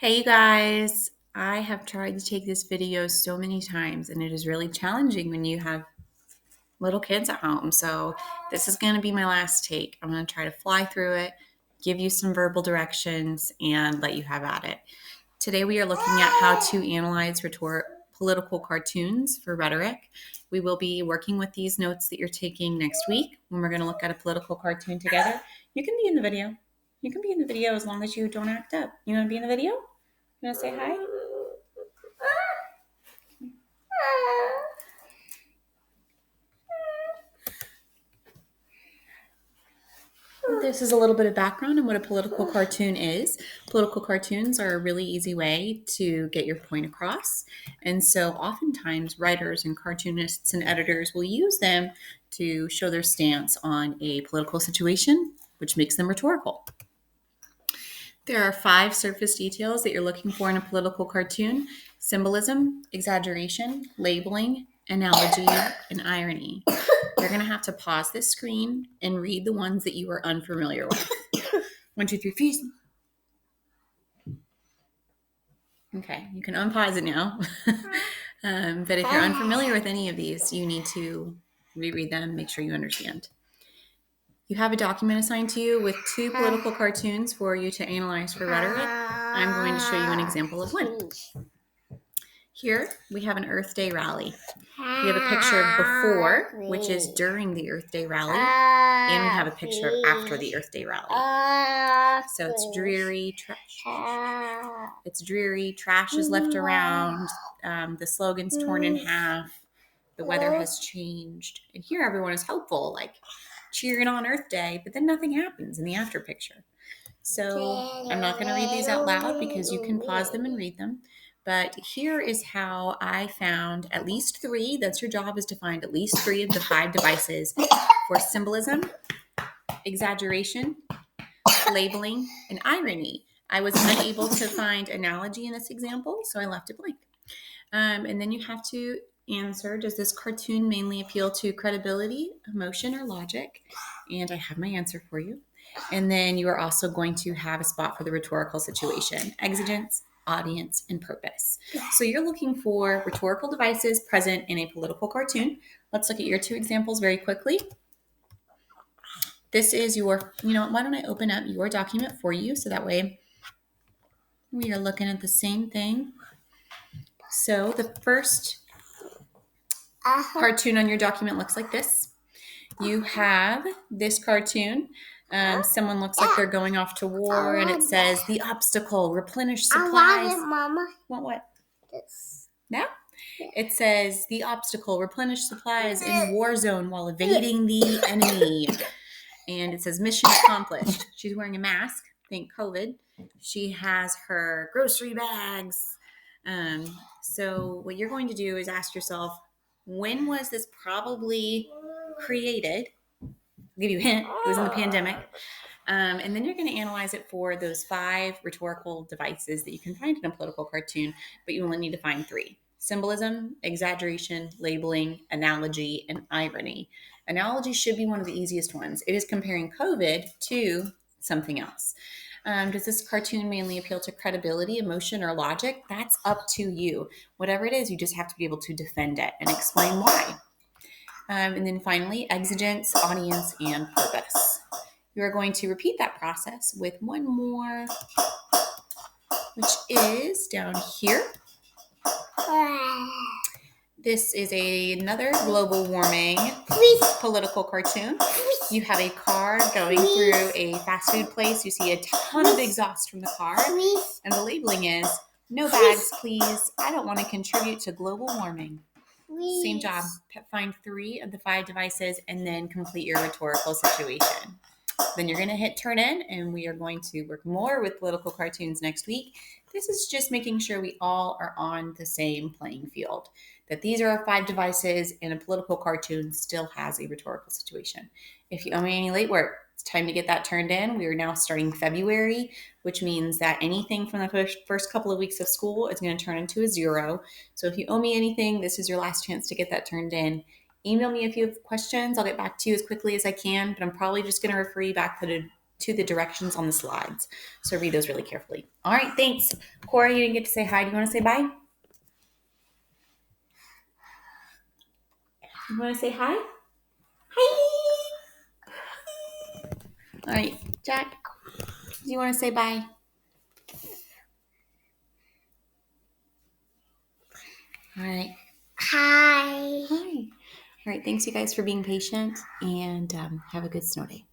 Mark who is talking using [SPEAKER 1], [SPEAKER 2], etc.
[SPEAKER 1] Hey you guys, I have tried to take this video so many times and it is really challenging when you have little kids at home. So this is going to be my last take. I'm going to try to fly through it, give you some verbal directions, and let you have at it. Today we are looking at how to analyze political cartoons for rhetoric. We will be working with these notes that you're taking next week when we're going to look at a political cartoon together. You can be in the video. You can be in the video as long as you don't act up. You want to be in the video? You want to say hi? This is a little bit of background on what a political cartoon is. Political cartoons are a really easy way to get your point across. And so oftentimes writers and cartoonists and editors will use them to show their stance on a political situation, which makes them rhetorical. There are 5 surface details that you're looking for in a political cartoon: symbolism, exaggeration, labeling, analogy, and irony. You're going to have to pause this screen and read the ones that you are unfamiliar with. 1, 2, 3, feast. Okay, you can unpause it now. But if you're unfamiliar with any of these, you need to reread them, make sure you understand. You have a document assigned to you with 2 political cartoons for you to analyze for rhetoric. I'm going to show you an example of one. Here, we have an Earth Day rally. We have a picture of before, which is during the Earth Day rally, and we have a picture of after the Earth Day rally. So it's dreary, it's dreary, trash is left around, the slogan's torn in half, the weather has changed, and here everyone is hopeful, like cheering on Earth Day, but then nothing happens in the after picture. So I'm not going to read these out loud because you can pause them and read them. But here is how I found at least 3. That's your job, is to find at least 3 of the 5 devices for symbolism, exaggeration, labeling, and irony. I was unable to find analogy in this example, so I left it blank. And then you have to answer, does this cartoon mainly appeal to credibility, emotion, or logic? And I have my answer for you. And then you are also going to have a spot for the rhetorical situation: exigence, audience, and purpose. So you're looking for rhetorical devices present in a political cartoon. Let's look at your 2 examples very quickly. This is your, why don't I open up your document for you so that way we are looking at the same thing. So the first cartoon on your document looks like this. You have this cartoon. Someone looks like they're going off to war, and it says, "The obstacle, replenish supplies."
[SPEAKER 2] I want it, Mama.
[SPEAKER 1] Want what?
[SPEAKER 2] This.
[SPEAKER 1] Now? It says, "The obstacle, replenish supplies in war zone while evading the enemy." And it says, "Mission accomplished." She's wearing a mask. Thank COVID. She has her grocery bags. So what you're going to do is ask yourself, when was this probably created? I'll give you a hint. It was in the pandemic. And then you're going to analyze it for those 5 rhetorical devices that you can find in a political cartoon, but you only need to find 3: symbolism, exaggeration, labeling, analogy, and irony. Analogy should be one of the easiest ones. It is comparing COVID to something else. Does this cartoon mainly appeal to credibility, emotion, or logic? That's up to you. Whatever it is, you just have to be able to defend it and explain why. And then finally, exigence, audience, and purpose. You are going to repeat that process with one more, which is down here. This is another global warming political cartoon. You have a car going through a fast food place. You see a ton of exhaust from the car. And the labeling is, "No bags, please. I don't want to contribute to global warming." Same job. Find 3 of the 5 devices and then complete your rhetorical situation. Then you're going to hit turn in, and we are going to work more with political cartoons next week. This is just making sure we all are on the same playing field, that these are our 5 devices, and a political cartoon still has a rhetorical situation. If you owe me any late work, it's time to get that turned in. We are now starting February, which means that anything from the first couple of weeks of school is going to turn into a 0. So if you owe me anything, this is your last chance to get that turned in. Email me if you have questions. I'll get back to you as quickly as I can, but I'm probably just going to refer you back to to the directions on the slides. So read those really carefully. All right, thanks. Cora, you didn't get to say hi. Do you want to say bye? You want to say hi? Hi. All right, Jack, do you want to say bye? All right.
[SPEAKER 2] Hi.
[SPEAKER 1] Hi. All right, thanks you guys for being patient, and have a good snow day.